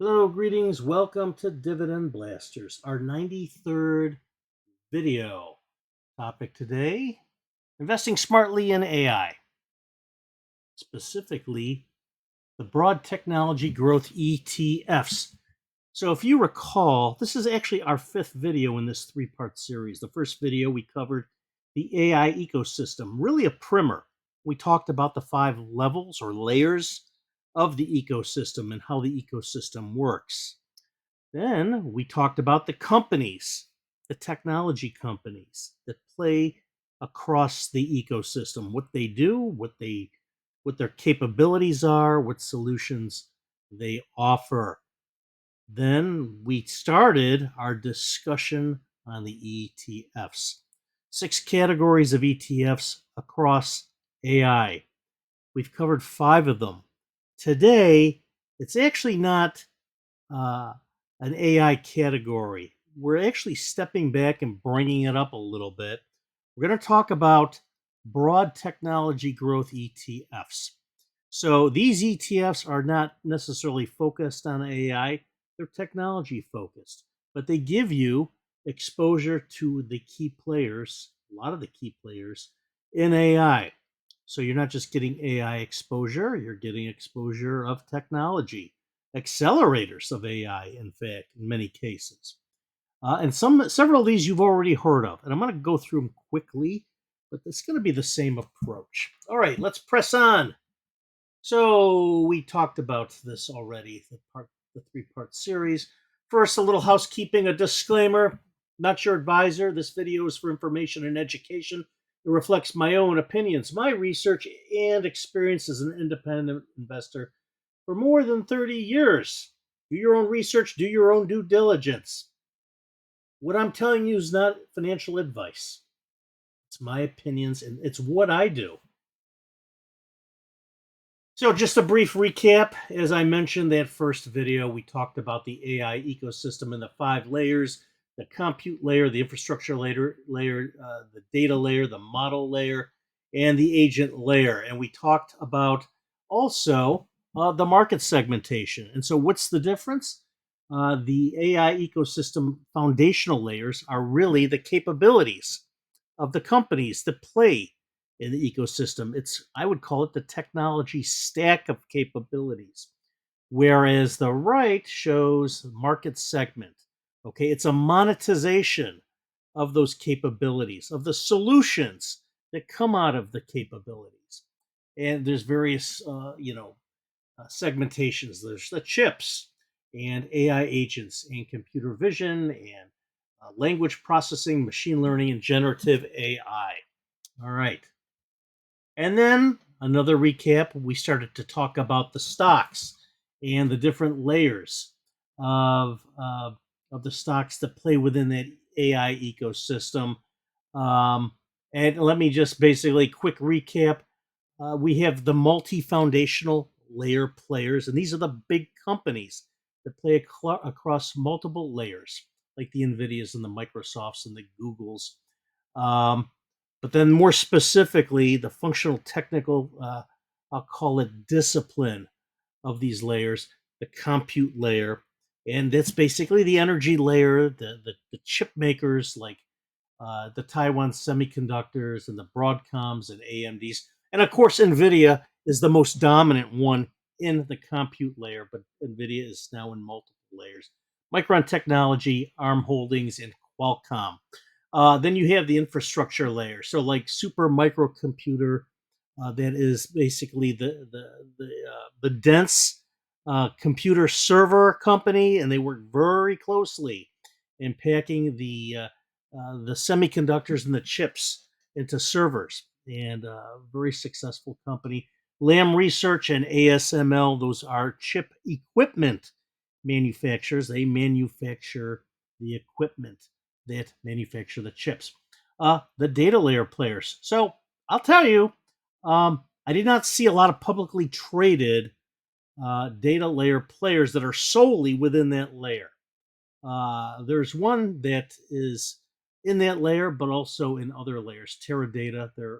Hello, greetings. Welcome to Dividend Blasters, our 93rd video. Topic today, investing smartly in AI, specifically the broad technology growth ETFs. So if you recall, this is actually our fifth video in this three-part series. The first video we covered the AI ecosystem, really a primer. We talked about the 5 levels or layers of the ecosystem and how the ecosystem works. Then we talked about the companies, the technology companies that play across the ecosystem, what they do, what their capabilities are, what solutions they offer. Then we started our discussion on the ETFs. 6 categories of ETFs across AI. We've covered 5 of them. Today, it's actually not uh, an AI category. We're actually stepping back and bringing it up a little bit. We're going to talk about broad technology growth ETFs. So these ETFs are not necessarily focused on AI, they're technology focused, but they give you exposure to the key players, a lot of the key players in AI. So you're not just getting AI exposure, you're getting exposure of technology, accelerators of AI, in fact, in many cases. And several of these you've already heard of, and I'm going to go through them quickly, but it's going to be the same approach. All right, let's press on. So we talked about this already, the three-part series. First, a little housekeeping, a disclaimer. Not your advisor. This video is for information and education. It reflects my own opinions, my research, and experience as an independent investor for more than 30 years. Do your own research, do your own due diligence. What I'm telling you is not financial advice. It's my opinions and it's what I do. So, just a brief recap. As I mentioned, that first video, we talked about the AI ecosystem and the 5 layers: the compute layer, the infrastructure layer, the data layer, the model layer, and the agent layer. And we talked about also the market segmentation. And so, what's the difference? The AI ecosystem foundational layers are really the capabilities of the companies that play in the ecosystem. I would call it the technology stack of capabilities. Whereas the right shows market segment. Okay, it's a monetization of those capabilities, of the solutions that come out of the capabilities. And there's various, segmentations. There's the chips and AI agents and computer vision and language processing, machine learning, and generative AI. All right. And then another recap, we started to talk about the stocks and the different layers of, uh, of the stocks that play within that AI ecosystem. Um, and let me just basically quick recap. We have the multi foundational layer players, and these are the big companies that play across multiple layers, like the NVIDIAs and the Microsofts and the Googles. Um, but then, more specifically, the functional technical, I'll call it discipline of these layers, the compute layer. And that's basically the energy layer, the chip makers like the Taiwan Semiconductors and the Broadcoms and AMDs. And of course, NVIDIA is the most dominant one in the compute layer, but NVIDIA is now in multiple layers. Micron Technology, ARM Holdings, and Qualcomm. Then you have the infrastructure layer. So, like super microcomputer, that is basically the dense computer server company, and they work very closely in packing the semiconductors and the chips into servers, and very successful company. Lam Research and ASML, those are chip equipment manufacturers. They manufacture the equipment that manufacture the chips. The data layer players. So I'll tell you, I did not see a lot of publicly traded data layer players that are solely within that layer. There's one that is in that layer, but also in other layers. Teradata, they're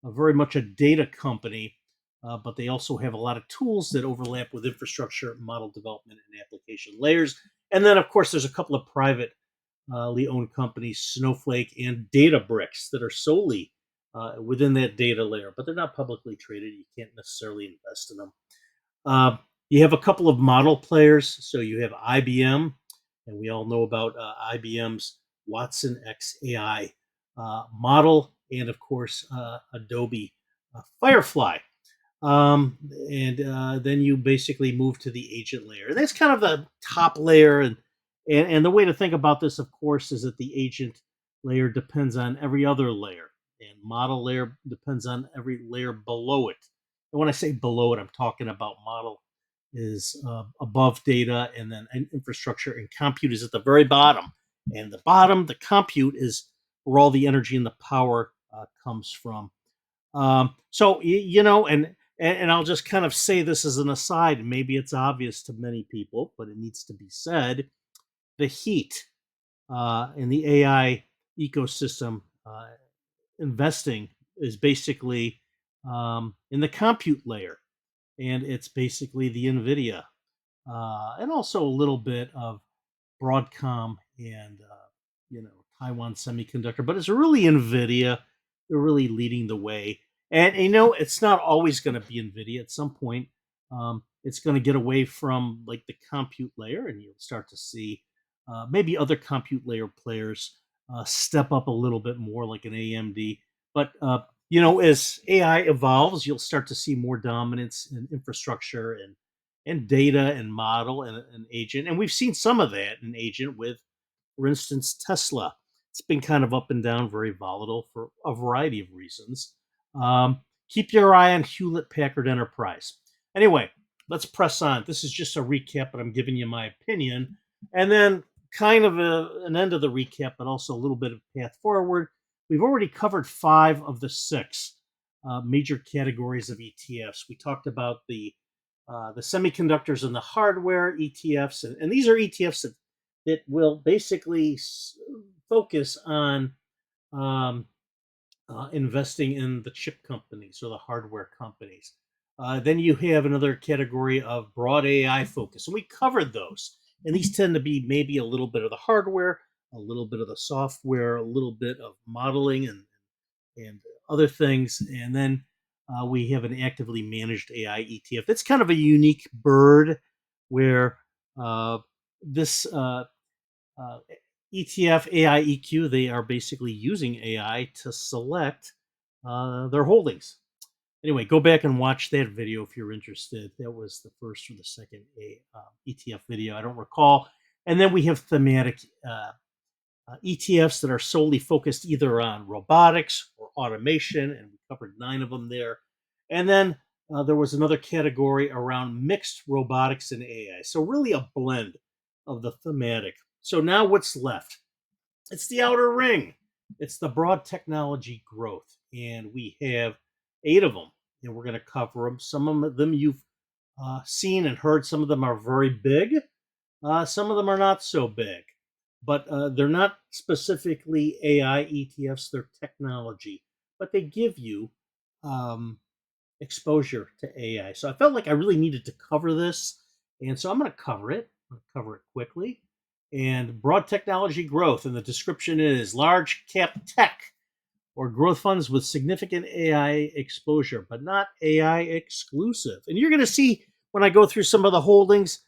very much a data company, but they also have a lot of tools that overlap with infrastructure, model development, and application layers. And then, of course, there's a couple of privately owned companies, Snowflake and Databricks, that are solely within that data layer, but they're not publicly traded. You can't necessarily invest in them. Uh, you have a couple of model players. So you have IBM, and we all know about IBM's Watson X AI model, and of course, Adobe Firefly. And then you basically move to the agent layer. That's kind of the top layer, and the way to think about this, of course, is that the agent layer depends on every other layer, and model layer depends on every layer below it. And when I say below it, I'm talking about model is above data, and then infrastructure and compute is at the very bottom. And the bottom, the compute, is where all the energy and the power comes from. So and I'll just kind of say this as an aside. Maybe it's obvious to many people, but it needs to be said. The heat in the AI ecosystem investing is basically in the compute layer, and it's basically the NVIDIA and also a little bit of Broadcom and Taiwan Semiconductor, but it's really Nvidia. They're really leading the way, and it's not always going to be Nvidia. At some point, it's going to get away from like the compute layer, and you'll start to see maybe other compute layer players step up a little bit more, like an AMD. But as AI evolves, you'll start to see more dominance in infrastructure and data and model and agent, and we've seen some of that in agent with, for instance, Tesla. It's been kind of up and down, very volatile for a variety of reasons. Keep your eye on Hewlett Packard Enterprise. Anyway, let's press on. This is just a recap, but I'm giving you my opinion. And then kind of an end of the recap, but also a little bit of path forward. We've already covered 5 of the 6 major categories of ETFs. We talked about the semiconductors and the hardware ETFs, and these are ETFs that will basically focus on um, investing in the chip companies or the hardware companies. Then you have another category of broad AI focus, and we covered those. And these tend to be maybe a little bit of the hardware, a little bit of the software, a little bit of modeling, and other things. And then we have an actively managed AI ETF. That's kind of a unique bird where this uh, ETF AIEQ, they are basically using AI to select their holdings. Anyway, go back and watch that video if you're interested. That was the first or the second ETF video. I don't recall. And then we have thematic ETFs that are solely focused either on robotics or automation, and we covered 9 of them there. And then there was another category around mixed robotics and AI. So really a blend of the thematic. So now what's left? It's the outer ring. It's the broad technology growth, and we have 8 of them, and we're going to cover them. Some of them you've seen and heard. Some of them are very big. Some of them are not so big, but they're not specifically AI ETFs. They're technology, but they give you um, exposure to AI. So I felt like I really needed to cover this, and so I'm going to cover it. I'm going to cover it quickly. And broad technology growth, and the description is large cap tech or growth funds with significant AI exposure, but not AI exclusive. And you're going to see when I go through some of the holdings,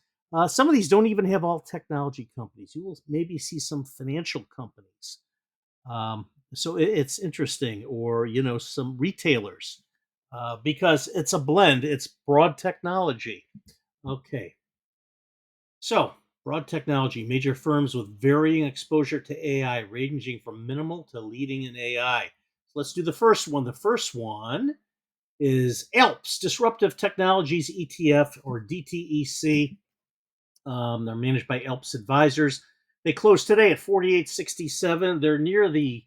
some of these don't even have all technology companies. You will maybe see some financial companies. So it's interesting, or some retailers, because it's a blend. It's broad technology. Okay, so broad technology, major firms with varying exposure to AI, ranging from minimal to leading in AI. So let's do the first one. The first one is ALPS, Disruptive Technologies ETF, or DTEC. They're managed by ALPS Advisors. They closed today at 48.67. They're near the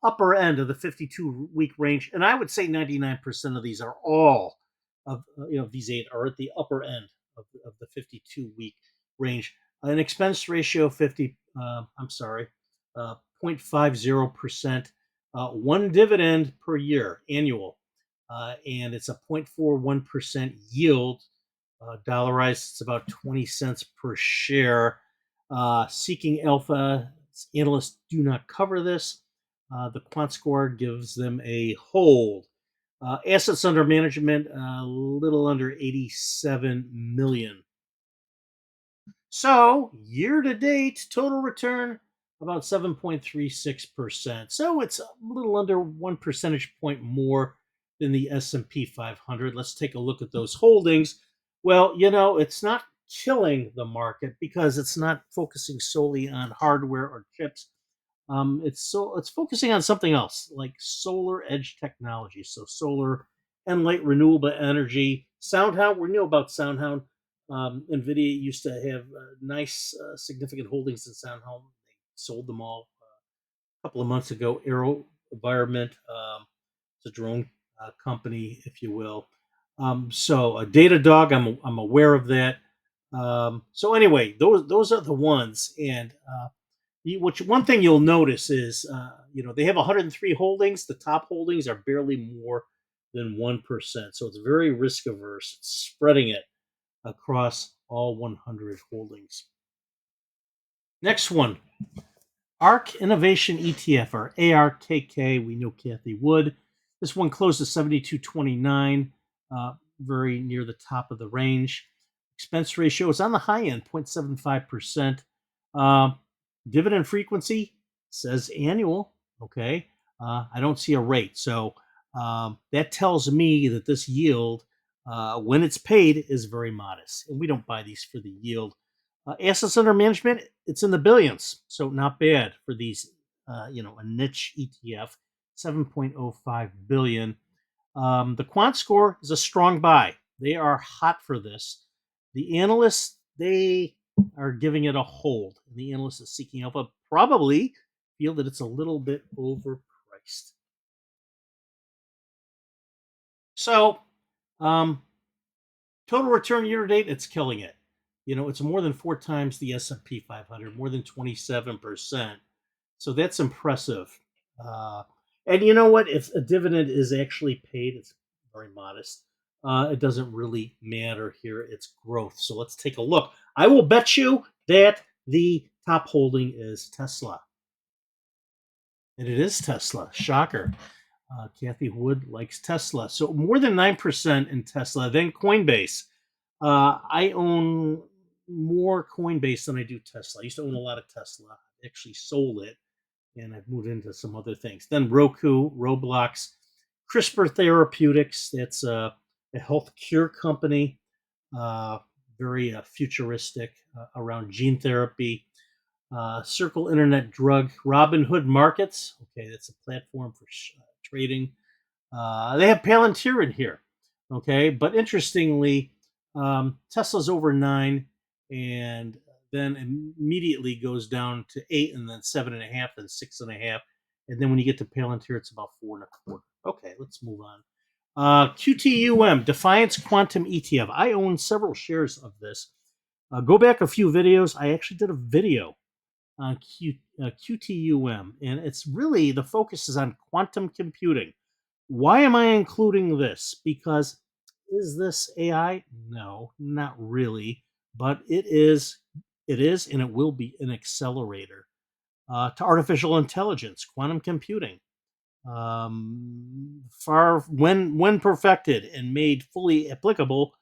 upper end of the 52-week range, and I would say 99% of these are all of these 8 are at the upper end of the 52-week range. An expense ratio of 50. I'm sorry, 0.50%. One dividend per year, annual. and it's a 0.41% yield. Dollarized, it's about 20 cents per share. Seeking Alpha analysts do not cover this. The quant score gives them a hold. Assets under management, a little under 87 million. So, year to date, total return about 7.36%. So, it's a little under 1 percentage point more than the S&P 500. Let's take a look at those holdings. Well, it's not killing the market because it's not focusing solely on hardware or chips. It's focusing on something else like solar edge technology. So solar and light renewable energy. SoundHound, we know about SoundHound. NVIDIA used to have nice, significant holdings in SoundHound. They sold them all a couple of months ago. Aero Environment, it's a drone company, if you will. So a Datadog, I'm aware of that. So anyway, those are the ones, and one thing you'll notice is, they have 103 holdings. The top holdings are barely more than 1%. So it's very risk averse. It's spreading it across all 100 holdings. Next one, ARK Innovation ETF, or ARKK. We know Kathy Wood. This one closed at 72.29, very near the top of the range. Expense ratio is on the high end, 0.75%. Dividend frequency says annual. Okay. I don't see a rate. So that tells me that this yield, when it's paid, is very modest. And we don't buy these for the yield. Assets under management, it's in the billions. So not bad for these, a niche ETF, 7.05 billion. The quant score is a strong buy. They are hot for this. The analysts, they are giving it a hold. And the analyst is seeking alpha probably feel that it's a little bit overpriced. So, total return year to date, it's killing it. It's more than 4 times the S&P 500, more than 27%. So that's impressive. And you know what? If a dividend is actually paid, it's very modest. It doesn't really matter here. It's growth. So let's take a look. I will bet you that the top holding is Tesla. And it is Tesla. Shocker. Kathy Wood likes Tesla. So more than 9% in Tesla. Then Coinbase. I own more Coinbase than I do Tesla. I used to own a lot of Tesla. I actually sold it, and I've moved into some other things. Then Roku, Roblox, CRISPR Therapeutics. That's a health cure company, very futuristic around gene therapy. Circle Internet Drug, Robinhood Markets. Okay, that's a platform for trading. They have Palantir in here. Okay, but interestingly, Tesla's over 9, and then immediately goes down to 8, and then 7.5, and 6.5, and then when you get to Palantir, it's about 4.25. Okay, let's move on. QTUM, Defiance Quantum ETF. I own several shares of this. Go back a few videos. I actually did a video on QTUM, and it's really, the focus is on quantum computing. Why am I including this? Because is this AI? No, not really, but it is, and it will be an accelerator to artificial intelligence, quantum computing. Far when perfected and made fully applicable,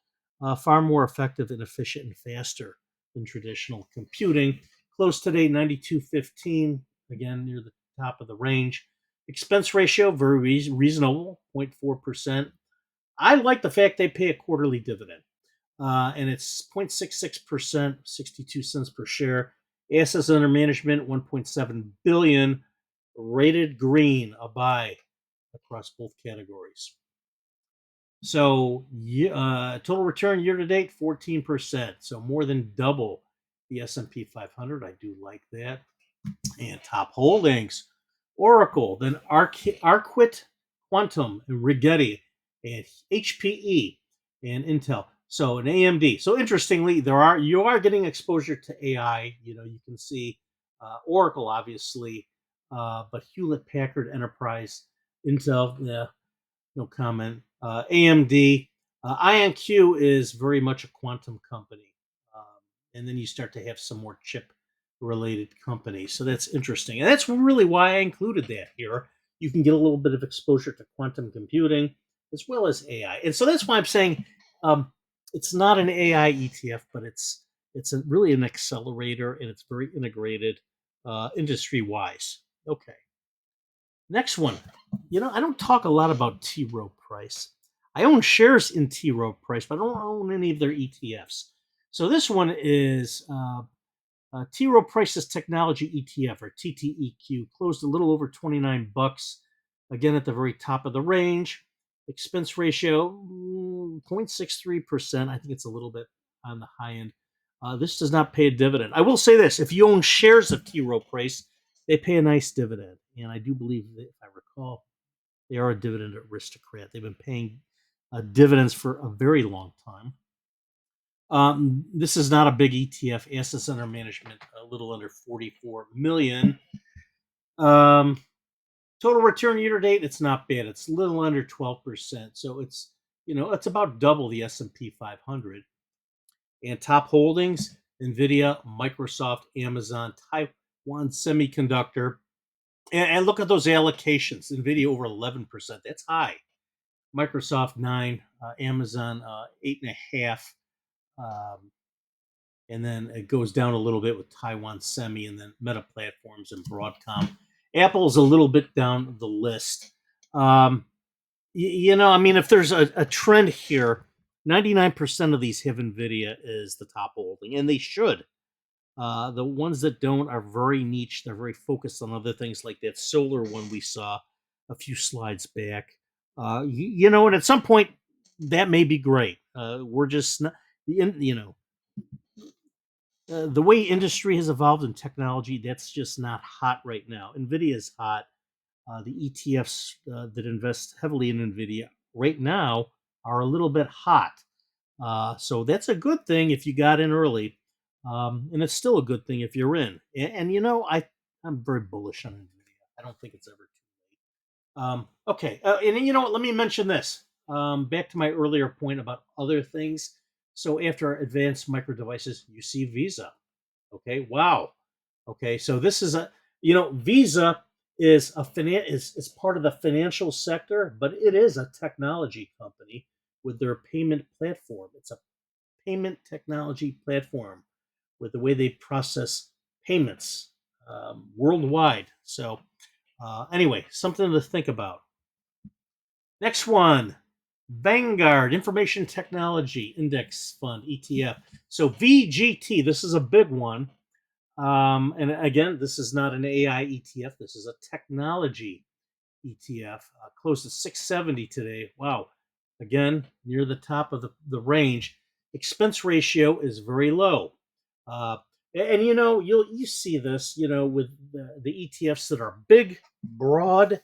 far more effective and efficient and faster than traditional computing. Close today, 92.15, again near the top of the range. Expense ratio, very reasonable, 0.4%. I like the fact they pay a quarterly dividend, and it's 0.66%, 62 cents per share. Assets under management, 1.7 billion. Rated green, a buy across both categories. So total return year to date, 14%. So more than double the S&P 500. I do like that. And top holdings, Oracle, then Arquit Quantum, and Rigetti, and HPE, and Intel. So an AMD. So interestingly, you are getting exposure to AI. You can see Oracle, obviously, but Hewlett Packard Enterprise, Intel. Yeah, no comment. AMD, IonQ is very much a quantum company, um, and then you start to have some more chip related companies. So that's interesting, and that's really why I included that here. You can get a little bit of exposure to quantum computing as well as AI, and so that's why I'm saying um, it's not an AI ETF, but really an accelerator, and it's very integrated industry wise. Okay. Next one. I don't talk a lot about T. Rowe Price. I own shares in T. Rowe Price, but I don't own any of their ETFs. So this one is T. Rowe Price's Technology ETF, or TTEQ, closed a little over 29 bucks. Again, at the very top of the range. Expense ratio 0.63%. I think it's a little bit on the high end. This does not pay a dividend. I will say this: if you own shares of T. Rowe Price, they pay a nice dividend, and I do believe that, if I recall, they are a dividend aristocrat. They've been paying dividends for a very long time. This is not a big ETF. Assets under management a little under 44 million. Um, Total return year to date, it's not bad. It's a little under 12%. So it's about double the S&P 500. And top holdings: Nvidia, Microsoft, Amazon, Taiwan Semiconductor. And look at those allocations. Nvidia over 11%. That's high. Microsoft 9, Amazon 8.5, and then it goes down a little bit with Taiwan Semi, and then Meta Platforms and Broadcom. Apple's a little bit down the list. I mean, if there's a trend here, 99% of these have Nvidia as the top holding, and they should. The ones that don't are very niche. They're very focused on other things, like that solar one we saw a few slides back. And at some point that may be great. We're just not, the way industry has evolved in technology, that's just not hot right now. Nvidia is hot. The ETFs that invest heavily in Nvidia right now are a little bit hot. So that's a good thing if you got in early, and it's still a good thing if you're in. I'm very bullish on Nvidia. I don't think it's ever too late. Okay, and you know what? Let me mention this. Back to my earlier point about other things. So after advanced micro devices, you see Visa. Okay, wow. Okay, so this is Visa is part of the financial sector, but it is a technology company with their payment platform. It's a payment technology platform with the way they process payments worldwide. So anyway, something to think about. Next one, Vanguard Information Technology Index Fund ETF. So VGT, this is a big one. And again, this is not an AI ETF. This is a technology ETF. Close to 670 today. Wow. Again, near the top of the range. Expense ratio is very low. And you see this, with the ETFs that are big, broad,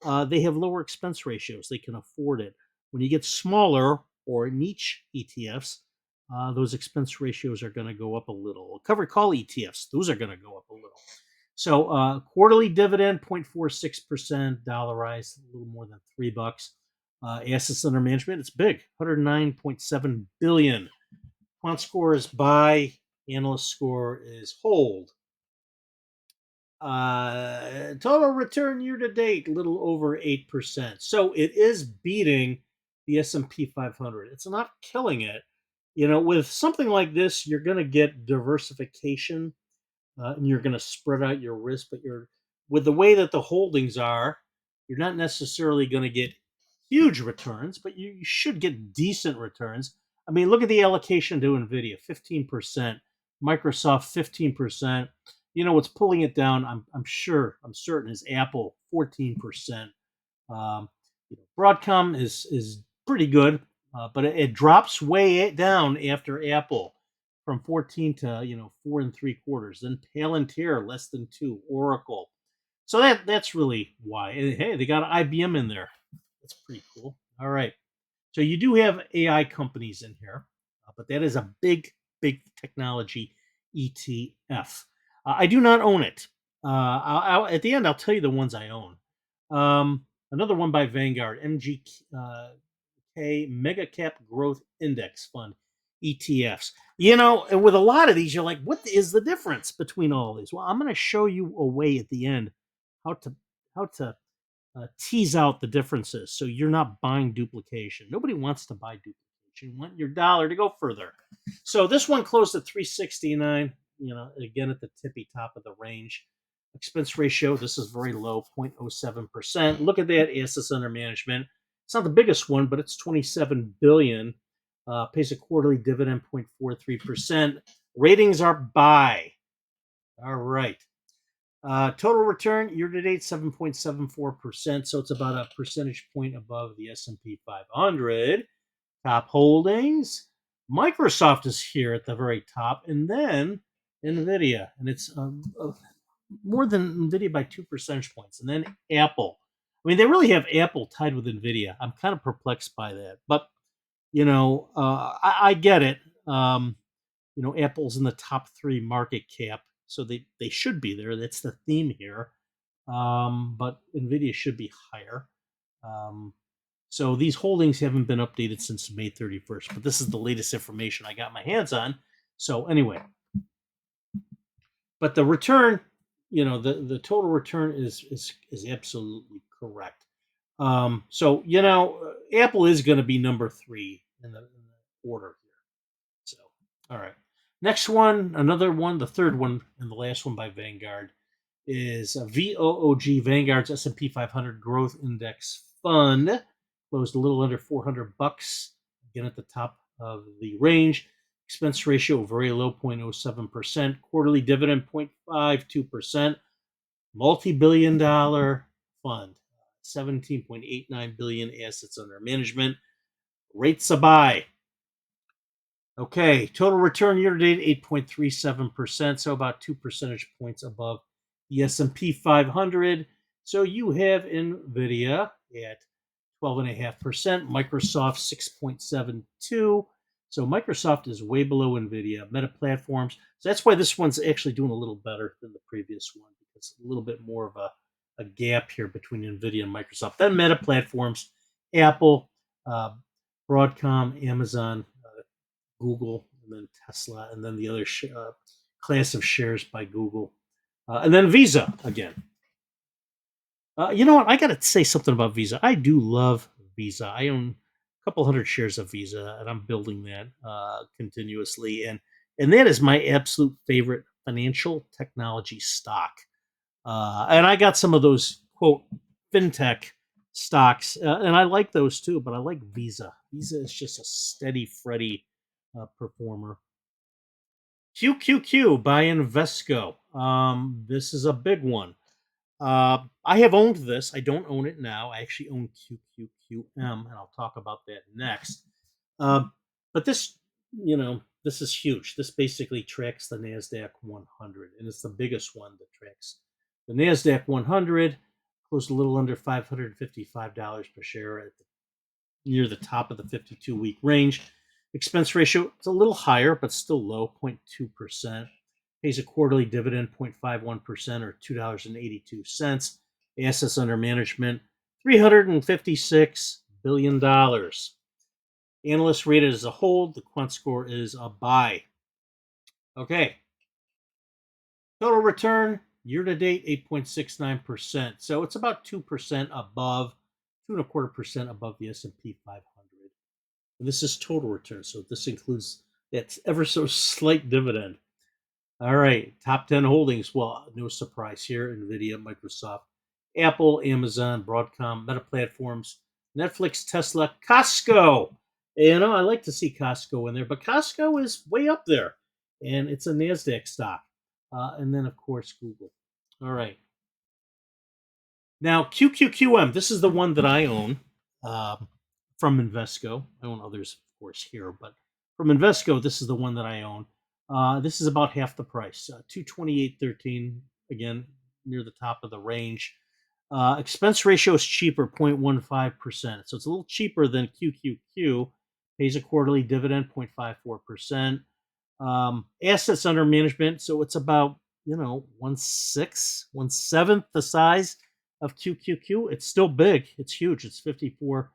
they have lower expense ratios. They can afford it. When you get smaller or niche ETFs, those expense ratios are going to go up a little. Covered call ETFs, those are going to go up a little. So quarterly dividend 0.46%, dollarized, a little more than $3. Assets under management, it's big, 109.7 billion. Quant score is buy, analyst score is hold. Total return year to date, a little over 8%. So it is beating the S&P 500. It's not killing it. With something like this, you're going to get diversification, and you're going to spread out your risk. But with the way that the holdings are, you're not necessarily going to get huge returns, but you should get decent returns. I mean, look at the allocation to Nvidia: 15%, Microsoft 15%. What's pulling it down? I'm certain is Apple 14%. Um, Broadcom is pretty good, but it drops way down after Apple from 14 to 4.75. Then Palantir less than 2. Oracle. So that's really why. And hey, they got IBM in there. That's pretty cool. All right. So you do have AI companies in here, but that is a big technology ETF. I do not own it. At the end, I'll tell you the ones I own. Another one by Vanguard, Mega Cap Growth Index Fund, ETFs. And with a lot of these, you're like, what is the difference between all these? Well, I'm going to show you a way at the end how to tease out the differences so you're not buying duplication. Nobody wants to buy duplication. You want your dollar to go further. So this one closed at 369, again at the tippy top of the range. Expense ratio, this is very low, 0.07%. Look at that, assets under management. It's not the biggest one, but it's 27 billion. Pays a quarterly dividend, 0.43%. Ratings are buy. All right. Total return year to date 7.74%, so it's about a percentage point above the S&P 500. Top holdings, Microsoft is here at the very top, and then Nvidia, and it's more than Nvidia by 2 percentage points, and then Apple. I mean, they really have Apple tied with Nvidia. I'm kind of perplexed by that, but I get it. Apple's in the top 3 market cap, so they should be there. That's the theme here. But Nvidia should be higher. So these holdings haven't been updated since May 31st, but this is the latest information I got my hands on. So anyway, but the return, the total return is absolutely correct. So Apple is going to be number 3 in the order here. So all right, next one, another one, the third one, and the last one by Vanguard is VOOG, Vanguard's S&P 500 Growth Index Fund. Closed a little under $400, again at the top of the range. Expense ratio very low, 0.07%. Quarterly dividend, 0.52%. Multi-billion-dollar fund, 17.89 billion assets under management. Rates a buy. Okay, total return year to date 8.37%, so about 2 percentage points above the S&P 500. So you have Nvidia at 12.5%, Microsoft 6.72. So Microsoft is way below Nvidia. Meta Platforms, so that's why this one's actually doing a little better than the previous one, because a little bit more of a gap here between Nvidia and Microsoft. Then Meta Platforms, Apple, Broadcom, Amazon, Google, and then Tesla, and then the other class of shares by Google, and then Visa again. You know what? I got to say something about Visa. I do love Visa. I own a couple hundred shares of Visa, and I'm building that continuously, and that is my absolute favorite financial technology stock. And I got some of those quote fintech stocks, and I like those too. But I like Visa. Visa is just a steady Freddy performer. QQQ by Invesco. This is a big one. I have owned this. I don't own it now. I actually own QQQM, and I'll talk about that next. But this is huge. This basically tracks the NASDAQ 100, and it's the biggest one that tracks the NASDAQ 100. Closed a little under $555 per share at near the top of the 52-week range. Expense ratio, it's a little higher, but still low, 0.2%. Pays a quarterly dividend, 0.51%, or $2.82. Assets under management, $356 billion. Analysts rate it as a hold. The quant score is a buy. Okay. Total return, year to date, 8.69%. So it's about 2% above, 2.25% above the S&P 500. And this is total return, so this includes that ever so slight dividend. All right, top 10 holdings. Well, no surprise here. Nvidia, Microsoft, Apple, Amazon, Broadcom, Meta Platforms, Netflix, Tesla, Costco. I like to see Costco in there, but Costco is way up there, and it's a NASDAQ stock. And then, of course, Google. All right. Now, QQQM, this is the one that I own from Invesco. I own others, of course, here, but from Invesco, this is the one that I own. This is about half the price, $228.13, again, near the top of the range. Expense ratio is cheaper, 0.15%. So it's a little cheaper than QQQ. Pays a quarterly dividend, 0.54%. Assets under management, so it's about, 1/6, 1/7 the size of QQQ. It's still big. It's huge. It's 54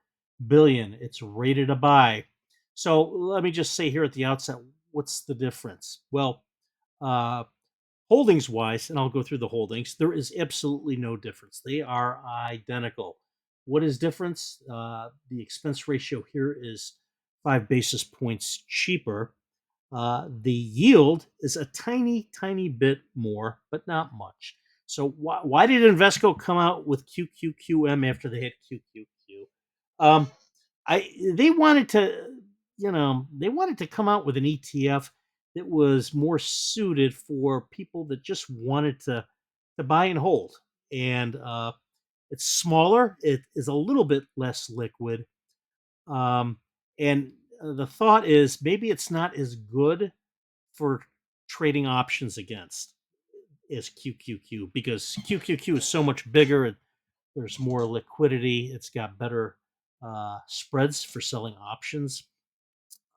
billion. It's rated a buy. So let me just say here at the outset, what's the difference? Well, uh, holdings wise, and I'll go through the holdings, there is absolutely no difference. They are identical. What is difference? The expense ratio here is 5 basis points cheaper. The yield is a tiny bit more, but not much. So why did Invesco come out with QQQM after they had QQQ? Um, they wanted to, they wanted to come out with an ETF that was more suited for people that just wanted to buy and hold, and it's smaller. It is a little bit less liquid, um, and the thought is maybe it's not as good for trading options against as QQQ because QQQ is so much bigger. There's more liquidity. It's got better spreads for selling options.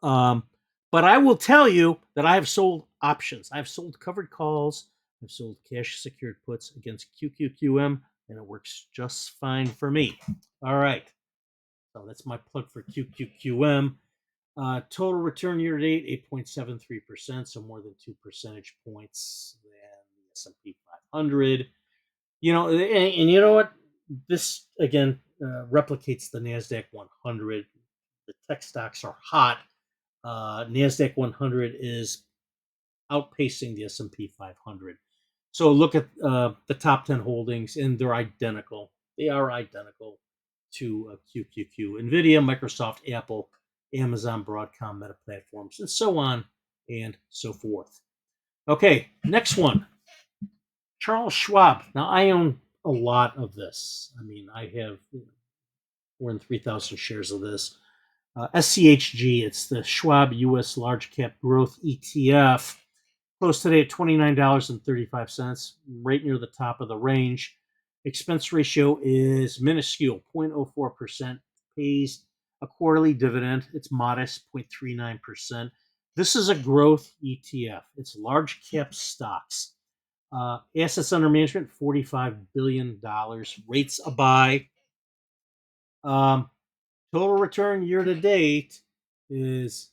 Um, but I will tell you that I have sold options. I've sold covered calls. I've sold cash secured puts against QQQM, and it works just fine for me. All right. So that's my plug for QQQM. Total return year to date, 8.73%, so more than 2 percentage points than the S&P 500. And you know what? This again replicates the Nasdaq 100. The tech stocks are hot. Nasdaq 100 is outpacing the S&P 500. So look at the top 10 holdings, and they're identical. They are identical to QQQ, NVIDIA, Microsoft, Apple, Amazon, Broadcom, Meta Platforms, and so on and so forth. Okay, next one. Charles Schwab. Now, I own a lot of this. I mean, I have more than 3,000 shares of this. SCHG, it's the Schwab US Large Cap Growth ETF. Closed today at $29.35, right near the top of the range. Expense ratio is minuscule, 0.04%. Pays a quarterly dividend. It's modest, 0.39%. This is a growth ETF. It's large cap stocks. Assets under management, $45 billion. Rates a buy. Total return year to date is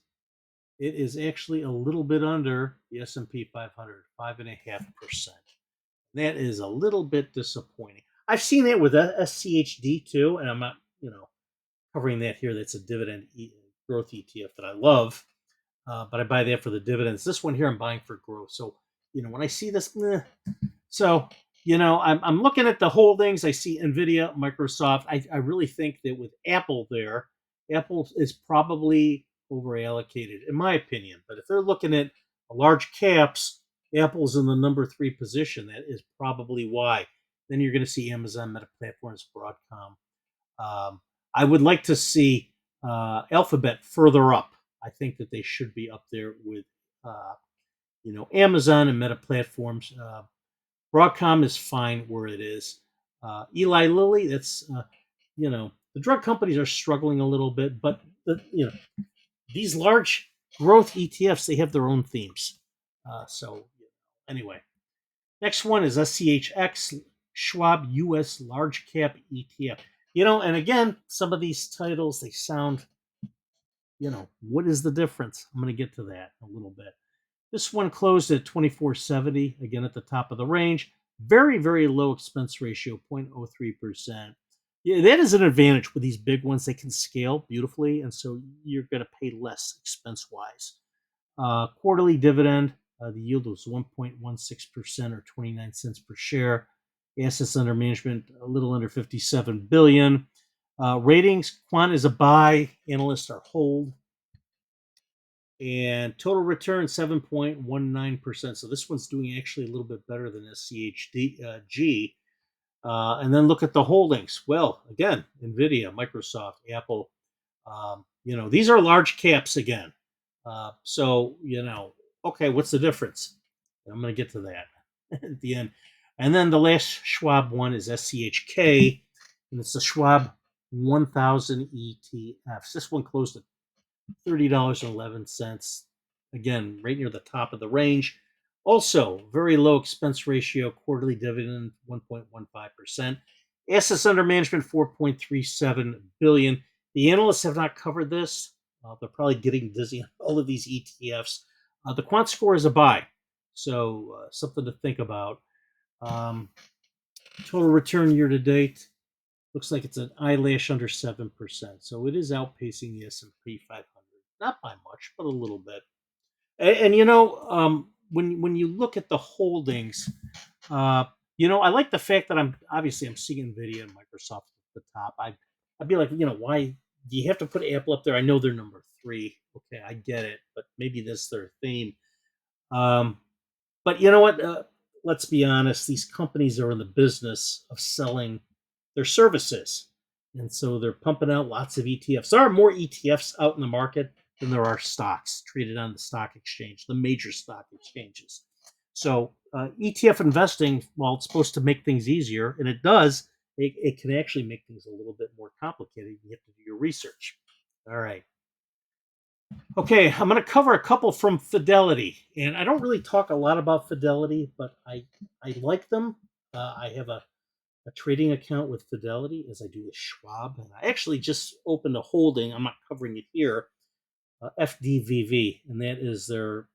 actually a little bit under the S&P 500, 5.5%. That is a little bit disappointing. I've seen that with SCHD too, and I'm not, covering that here. That's a dividend growth ETF that I love, but I buy that for the dividends. This one here I'm buying for growth. So, when I see this, so, I'm looking at the holdings. I see NVIDIA, Microsoft. I really think that with Apple there, Apple is probably over allocated, in my opinion. But if they're looking at large caps, Apple's in the number 3 position. That is probably why. Then you're going to see Amazon, Meta Platforms, Broadcom. I would like to see Alphabet further up. I think that they should be up there with, Amazon and Meta Platforms. Broadcom is fine where it is. Eli Lilly, that's the drug companies are struggling a little bit, but these large growth ETFs, they have their own themes. So anyway, next one is SCHX Schwab US Large Cap ETF. And again, some of these titles they sound, what is the difference? I'm going to get to that in a little bit. This one closed at 2470, again at the top of the range. Very, very low expense ratio, 0.03%. Yeah, that is an advantage with these big ones. They can scale beautifully, and so you're going to pay less expense-wise. Quarterly dividend, the yield was 1.16% or 29 cents per share. Assets under management, a little under 57 billion. Ratings, quant is a buy, analysts are hold. And total return 7.19%. So this one's doing actually a little bit better than SCHG. And then look at the holdings. Well, again, NVIDIA, Microsoft, Apple. These are large caps again. Okay, what's the difference? I'm going to get to that at the end. And then the last Schwab one is SCHK, and it's the Schwab 1000 ETFs. This one closed at $30.11. Again, right near the top of the range. Also, very low expense ratio, quarterly dividend 1.15%. Assets under management 4.37 billion. The analysts have not covered this. They're probably getting dizzy on all of these ETFs. The quant score is a buy, so something to think about. Um, Total return year to date looks like it's an eyelash under 7%. So it is outpacing the S&P 500. Not by much, but a little bit. And when you look at the holdings, uh, I like the fact that I'm seeing Nvidia and Microsoft at the top. I'd be like, why do you have to put Apple up there? I know they're number three. Okay, I get it, but maybe that's their theme. Um, but you know what? Let's be honest. These companies are in the business of selling their services, and so they're pumping out lots of ETFs. There are more ETFs out in the market than there are stocks traded on the stock exchange, the major stock exchanges. So ETF investing, while it's supposed to make things easier, and it does, it can actually make things a little bit more complicated. You have to do your research. All right. Okay, I'm going to cover a couple from Fidelity, and I don't really talk a lot about Fidelity, but I like them. I have a trading account with Fidelity, as I do with Schwab, and I actually just opened a holding. I'm not covering it here. FDVV, and that is their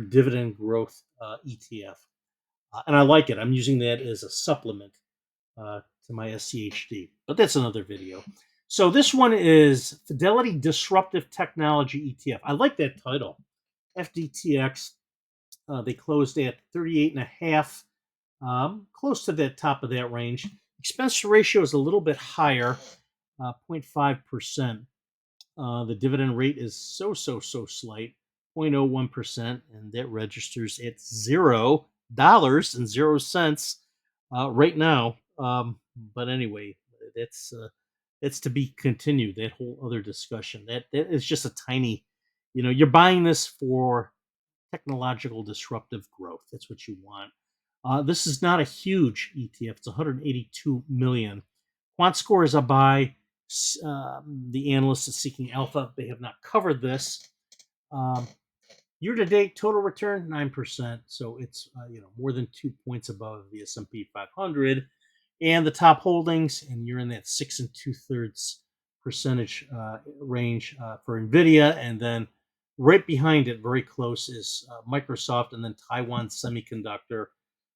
dividend growth ETF, and I like it. I'm using that as a supplement to my SCHD, but that's another video. So this one is Fidelity Disruptive Technology ETF. I like that title. FDTX. They closed at 38 and a half, close to the top of that range. Expense ratio is a little bit higher, 0.5%. The dividend rate is so slight, 0.01%, and that registers at $0.00 right now. But anyway, that's to be continued. That whole other discussion. That is just a tiny, you're buying this for technological disruptive growth. That's what you want. This is not a huge ETF. It's 182 million. Quant score is a buy. The analyst is seeking alpha. They have not covered this. Year to date total return 9%. So it's more than 2 points above the S&P 500. And the top holdings, and you're in that 6 2/3 percentage range for Nvidia, and then right behind it, very close, is Microsoft, and then Taiwan Semiconductor,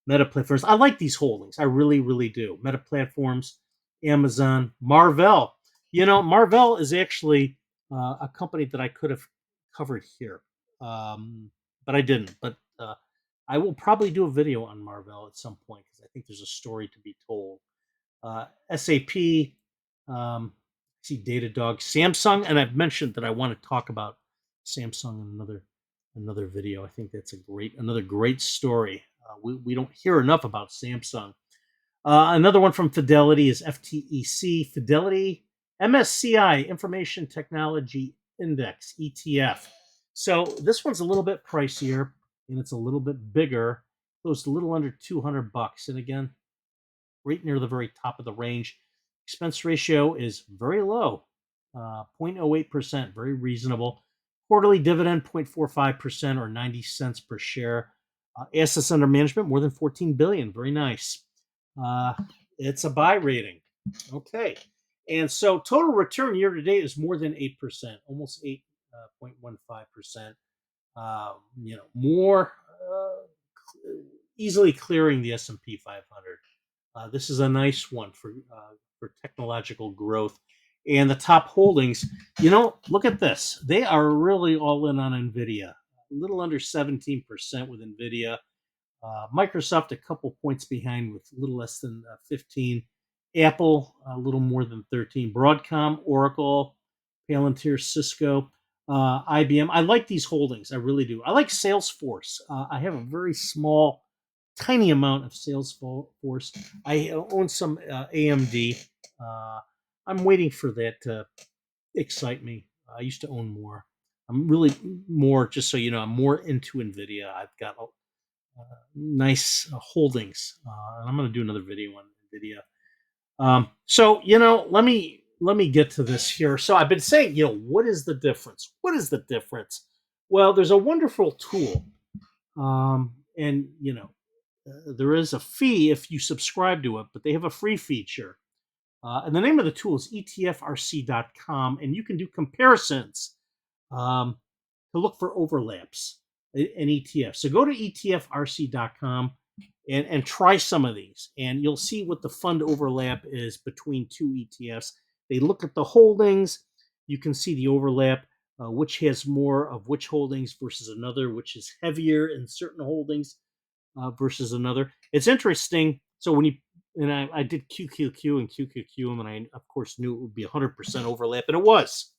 Meta Platforms. I like these holdings. I really, really do. Meta Platforms, Amazon, Marvell. Marvell is actually a company that I could have covered here, but I didn't. But I will probably do a video on Marvell at some point because I think there's a story to be told. SAP, see Datadog, Samsung, and I've mentioned that I want to talk about Samsung in another video. I think that's another great story. We don't hear enough about Samsung. Another one from Fidelity is FTEC, Fidelity MSCI Information Technology Index ETF. So this one's a little bit pricier and it's a little bit bigger. Goes a little under $200. And again, right near the very top of the range. Expense ratio is very low, 0.08%, very reasonable. Quarterly dividend 0.45% or 90 cents per share. Assets under management more than 14 billion, very nice. It's a buy rating. Okay. And so total return year to date is more than 8%, almost 8.15%. More easily clearing the S&P 500. This is a nice one for technological growth. And the top holdings, look at this. They are really all in on Nvidia. A little under 17% with Nvidia. Microsoft a couple points behind with a little less than 15. Apple a little more than 13. Broadcom, Oracle, Palantir, Cisco, IBM. I like these holdings. I really do. I like Salesforce. I have a very small, tiny amount of Salesforce. I own some AMD. I'm waiting for that to excite me. I used to own more. I'm really more, just so you know, I'm more into NVIDIA. I've got nice holdings. And I'm going to do another video on NVIDIA. So let me get to this here. So I've been saying, what is the difference? What is the difference? Well, there's a wonderful tool, and there is a fee if you subscribe to it, but they have a free feature. And the name of the tool is etfrc.com, and you can do comparisons um, to look for overlaps in ETFs. So go to etfrc.com and try some of these, and you'll see what the fund overlap is between two ETFs. They look at the holdings. You can see the overlap, which has more of which holdings versus another, which is heavier in certain holdings versus another. It's interesting. So when you and I did QQQ and QQQ, and I of course knew it would be 100% overlap, and it was.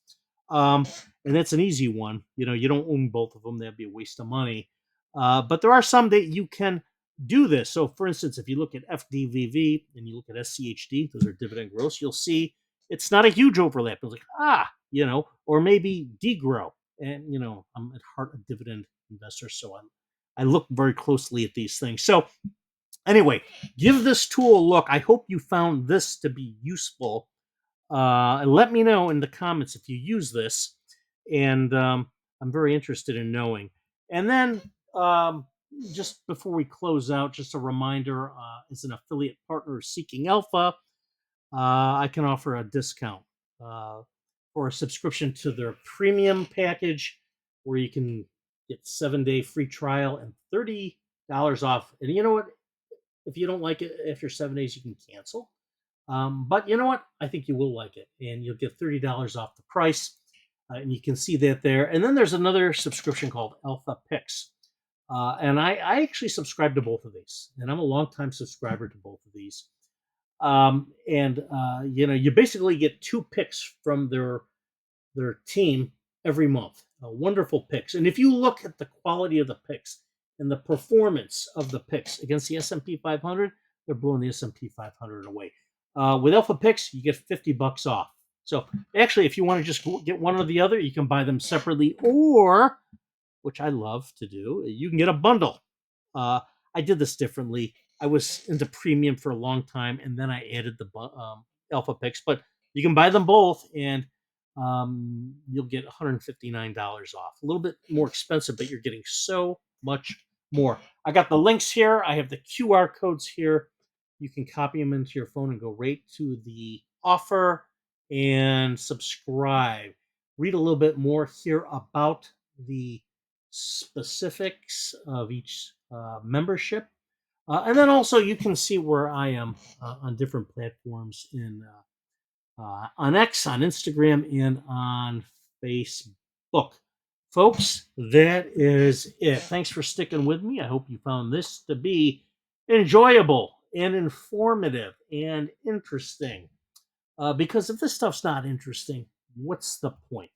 Um, and that's an easy one. You don't own both of them; that'd be a waste of money. But there are some that you can do this. So, for instance, if you look at FDVV and you look at SCHD, those are dividend growths, you'll see it's not a huge overlap. It's like or maybe degrow. And I'm at heart a dividend investor, so I look very closely at these things. So anyway, give this tool a look. I hope you found this to be useful. And let me know in the comments if you use this. And I'm very interested in knowing. And then just before we close out, just a reminder, as an affiliate partner of Seeking Alpha, I can offer a discount for a subscription to their premium package, where you can get 7-day free trial and $30 off. And you know what? If you don't like it after 7 days, you can cancel. But you know what? I think you will like it, and you'll get $30 off the price. And you can see that there. And then there's another subscription called Alpha Picks. And I actually subscribe to both of these, and I'm a longtime subscriber to both of these. You basically get 2 picks from their team every month. Wonderful picks. And if you look at the quality of the picks and the performance of the picks against the S&P 500, they're blowing the S&P 500 away. With Alpha Picks, you get $50 off. So actually, if you want to just get one or the other, you can buy them separately, or, which I love to do, you can get a bundle. I did this differently. I was into premium for a long time, and then I added the Alpha Picks. But you can buy them both, and you'll get $159 off. A little bit more expensive, but you're getting so much more. I got the links here. I have the QR codes here. You can copy them into your phone and go right to the offer and subscribe. Read a little bit more here about the specifics of each membership. And then also you can see where I am on different platforms on X, on Instagram, and on Facebook. Folks, that is it. Thanks for sticking with me. I hope you found this to be enjoyable and informative and interesting. Because if this stuff's not interesting, what's the point?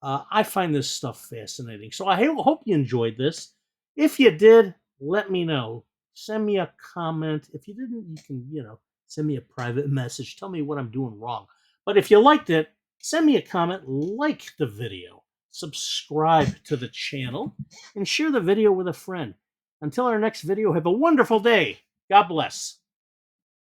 I find this stuff fascinating. So I hope you enjoyed this. If you did, let me know. Send me a comment. If you didn't, you can, send me a private message. Tell me what I'm doing wrong. But if you liked it, send me a comment, like the video, subscribe to the channel, and share the video with a friend. Until our next video, have a wonderful day. God bless.